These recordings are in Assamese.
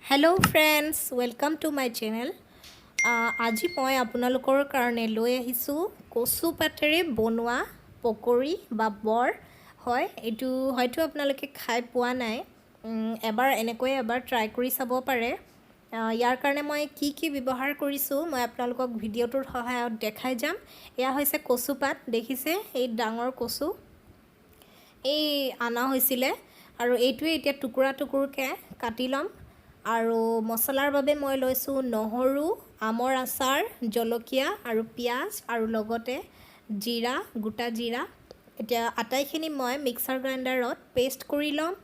Hello friends, welcome to my channel. আজি মই আপোনালোকৰ কাৰণে লৈ আহিছোঁ কচু পাতেৰে বনোৱা পকৰি বা বৰ হয়। এইটো হয়তো আপোনালোকে খাই পোৱা নাই, এবাৰ এনেকৈ এবাৰ ট্ৰাই কৰি চাব পাৰে। ইয়াৰ কাৰণে মই কি ব্যৱহাৰ কৰিছোঁ মই আপোনালোকক ভিডিঅ'টোৰ সহায়ত দেখাই যাম। এয়া হৈছে কচু পাত, দেখিছে এই ডাঙৰ কচু এই আনা হৈছিলে আৰু এইটোৱে এতিয়া টুকুৰা টুকুৰকৈ কাটি ল'ম। আৰু মছলাৰ বাবে মই লৈছোঁ নহৰু, আমৰ আচাৰ, জলকীয়া আৰু পিঁয়াজ আৰু লগতে জিৰা, গোটা জিৰা। এতিয়া আটাইখিনি মই মিক্সাৰ গ্ৰাইণ্ডাৰত পেষ্ট কৰি ল'ম।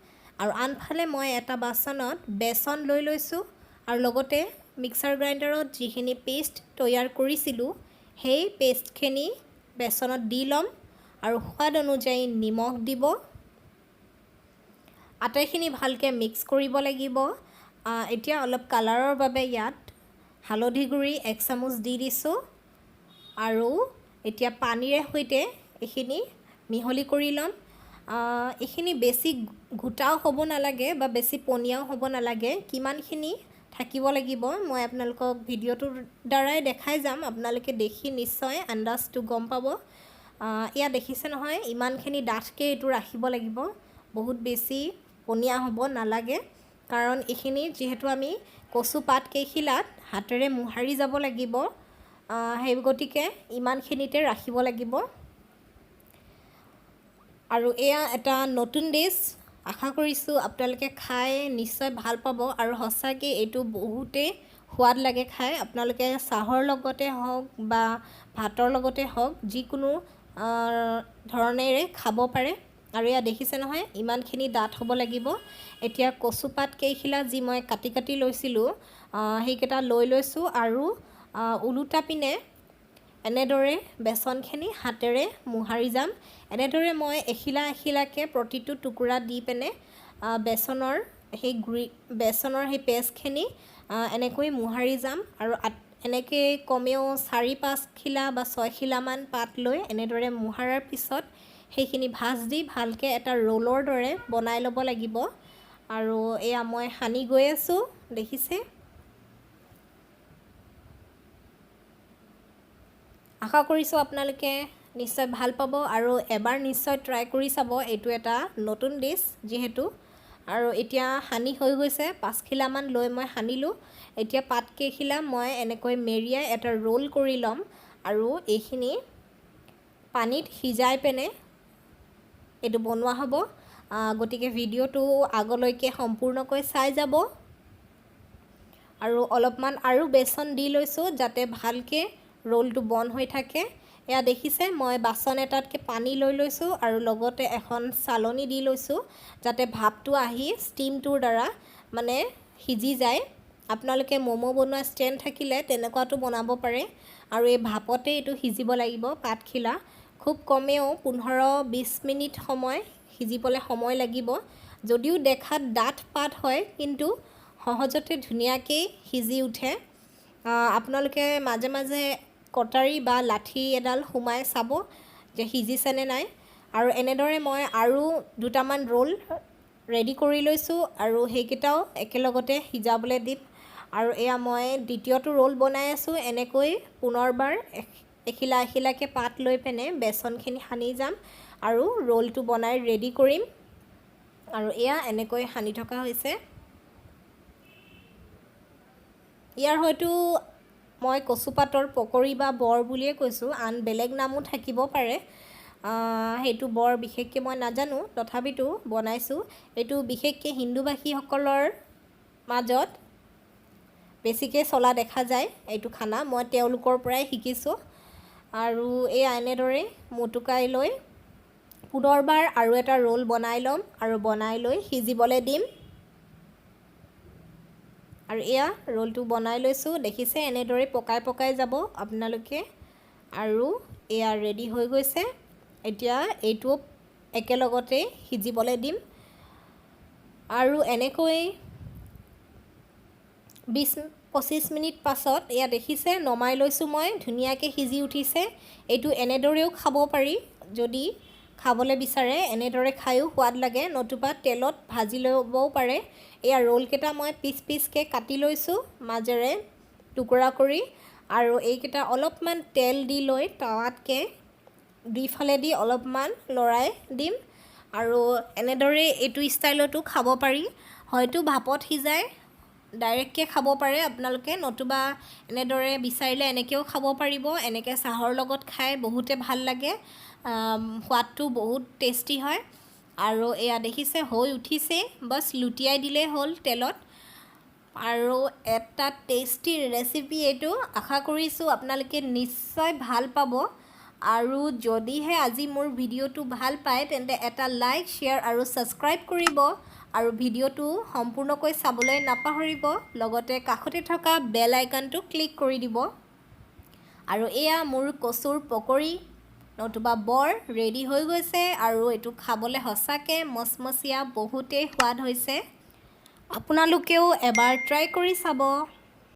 আৰু আনফালে মই এটা বাচনত বেচন লৈ লৈছোঁ আৰু লগতে মিক্সাৰ গ্ৰাইণ্ডাৰত যিখিনি পেষ্ট তৈয়াৰ কৰিছিলোঁ সেই পেষ্টখিনি বেচনত দি ল'ম আৰু সোৱাদ অনুযায়ী নিমখ দিব। আটাইখিনি ভালকৈ মিক্স কৰিব লাগিব। এতিয়া অলপ কালাৰৰ বাবে ইয়াত হালধি গুড়ি 1 চামুচ দি দিছোঁ আৰু এতিয়া পানীৰে সৈতে এইখিনি মিহলি কৰি ল'ম। এইখিনি বেছি ঘোটাও হ'ব নালাগে বা বেছি পনীয়াও হ'ব নালাগে, কিমানখিনি থাকিব লাগিব মই আপোনালোকক ভিডিঅ'টোৰ দ্বাৰাই দেখাই যাম। আপোনালোকে দেখি নিশ্চয় আন্দাজটো গম পাব। এয়া দেখিছে নহয়, ইমানখিনি ডাঠকৈ এইটো ৰাখিব লাগিব, বহুত বেছি পনীয়া হ'ব নালাগে। কাৰণ এইখিনি যিহেতু আমি কচু পাত কেইখিলাত হাতেৰে মোহাৰি যাব লাগিব, সেই গতিকে ইমানখিনিতে ৰাখিব লাগিব। আৰু এয়া এটা নতুন ডিছ, আশা কৰিছোঁ আপোনালোকে খাই নিশ্চয় ভাল পাব আৰু সঁচাকৈ এইটো বহুতেই সোৱাদ লাগে খাই। আপোনালোকে চাহৰ লগতে হওক বা ভাতৰ লগতে হওক যিকোনো ধৰণেৰে খাব পাৰে। আৰু এয়া দেখিছে নহয়, ইমানখিনি ডাঠ হ'ব লাগিব। এতিয়া কচু পাত কেইখিলা যি মই কাটি লৈছিলোঁ সেইকেইটা লৈ লৈছোঁ আৰু ওলোটা পিনে এনেদৰে বেচনখিনি হাতেৰে মোহাৰি যাম। এনেদৰে মই এখিলা এখিলাকৈ প্ৰতিটো টুকুৰা দি পিনে বেচনৰ সেই পেষ্টখিনি এনেকৈ মোহাৰি যাম। আৰু এনেকৈ কমেও 4-5 খিলা বা 6 খিলামান পাত লৈ এনেদৰে মোহাৰাৰ পিছত সেইখিনি ভাজ দি ভালকৈ এটা ৰোলৰ দৰে বনাই ল'ব লাগিব। আৰু এয়া মই সানি গৈ আছোঁ, দেখিছে। আশা কৰিছোঁ আপোনালোকে নিশ্চয় ভাল পাব আৰু এবাৰ নিশ্চয় ট্ৰাই কৰি চাব। এইটো এটা নতুন ডিছ যিহেতু। আৰু এতিয়া সানি হৈ গৈছে, 5 খিলামান লৈ মই সানিলোঁ। এতিয়া পাতকেইখিলা মই এনেকৈ মেৰিয়াই এটা ৰোল কৰি ল'ম আৰু এইখিনি পানীত সিজাই পিনে এইটো বনোৱা হ'ব। গতিকে ভিডিঅ'টো আগলৈকে সম্পূৰ্ণকৈ চাই যাব। আৰু অলপমান আৰু বেচন দি লৈছোঁ যাতে ভালকৈ ৰোলটো বন্ধ হৈ থাকে। এয়া দেখিছে, মই বাচন এটাতকৈ পানী লৈ লৈছোঁ আৰু লগতে এখন চালনী দি লৈছোঁ যাতে ভাপটো আহি ষ্টিমটোৰ দ্বাৰা মানে সিজি যায়। আপোনালোকে ম'ম' বনোৱা ষ্টেণ্ড থাকিলে তেনেকুৱাটো বনাব পাৰে। আৰু এই ভাপতে এইটো সিজিব লাগিব পাতখিলা। খুব কমেও 15-20 মিনিট সিজিবলৈ সময় লাগিব। যদিও দেখাত ডাঠ পাত হয় কিন্তু সহজতে ধুনীয়াকৈ সিজি উঠে। আপোনালোকে মাজে মাজে কটাৰী বা লাঠি এডাল সোমাই চাব যে সিজিছেনে নাই। আৰু এনেদৰে মই আৰু দুটামান ৰোল ৰেডি কৰি লৈছোঁ আৰু সেইকেইটাও একেলগতে সিজাবলৈ দিম। আৰু এয়া মই দ্বিতীয়টো ৰোল বনাই আছোঁ। এনেকৈ পুনৰবাৰ এখিলা এখিলাকৈ পাত লৈ পিনে বেচনখিনি সানি যাম আৰু ৰোলটো বনাই ৰেডি কৰিম। আৰু এয়া এনেকৈ সানি থকা হৈছে। ইয়াৰ হয়তো মই কচু পাতৰ পকৰি বা বৰ বুলিয়ে কৈছোঁ, আন বেলেগ নামো থাকিব পাৰে। সেইটো বৰ বিশেষকৈ মই নাজানো, তথাপিতো বনাইছোঁ। এইটো বিশেষকৈ হিন্দুভাষীসকলৰ মাজত বেছিকৈ চলা দেখা যায় এইটো খানা, মই তেওঁলোকৰ পৰাই শিকিছোঁ। আৰু এয়া এনেদৰে মোটোকাই লৈ পুনৰবাৰ আৰু এটা ৰোল বনাই ল'ম আৰু বনাই লৈ সিজিবলৈ দিম। আৰু এয়া ৰোলটো বনাই লৈছোঁ, দেখিছে এনেদৰে পকাই যাব আপোনালোকে। আৰু এয়া ৰেডি হৈ গৈছে। এতিয়া এইটো একেলগতে সিজিবলৈ দিম। আৰু এনেকৈ 20-25 মিনিট পাছত এয়া দেখিছে নমাই লৈছোঁ মই, ধুনীয়াকৈ সিজি উঠিছে। এইটো এনেদৰেও খাব পাৰি যদি খাবলৈ বিচাৰে এনেদৰে খায়ো সোৱাদ লাগে, নতুবা তেলত ভাজি ল'বও পাৰে। এয়া ৰোলকেইটা মই পিচ পিচকৈ কাটি লৈছোঁ মাজেৰে টুকুৰা কৰি, আৰু এইকেইটা অলপমান তেল দি লৈ টাৱাতকৈ দুইফালেদি অলপমান লৰাই দিম। আৰু এনেদৰে এইটো ষ্টাইলতো খাব পাৰি, হয়তো ভাপত সিজাই ডাইৰেক্টকৈ খাব পাৰে আপোনালোকে, নতুবা এনেদৰে বিচাৰিলে এনেকৈও খাব পাৰিব। এনেকৈ চাহৰ লগত খাই বহুতে ভাল লাগে, সোৱাদটো বহুত টেষ্টি হয়। আৰু এয়া দেখিছে হৈ উঠিছে, বাছ লুটিয়াই দিলেই হ'ল তেলত। আৰু এটা টেষ্টি ৰেচিপি এইটো, আশা কৰিছোঁ আপোনালোকে নিশ্চয় ভাল পাব। আৰু যদিহে আজি মোৰ ভিডিঅ'টো ভাল পায় তেন্তে এটা লাইক, শ্বেয়াৰ আৰু ছাবস্ক্ৰাইব কৰিব, আৰু ভিডিঅ'টো সম্পূৰ্ণকৈ চাবলৈ নাপাহৰিব। লগতে কাষতে থকা বেল আইকনটো ক্লিক কৰি দিব। আৰু এয়া মোৰ কচুৰ পকৰি নতুবা বৰ ৰেডি হৈ গৈছে, আৰু এইটো খাবলৈ সঁচাকৈ মচমচীয়া, বহুতেই সোৱাদ হৈছে। আপোনালোকেও এবাৰ ট্ৰাই কৰি চাব।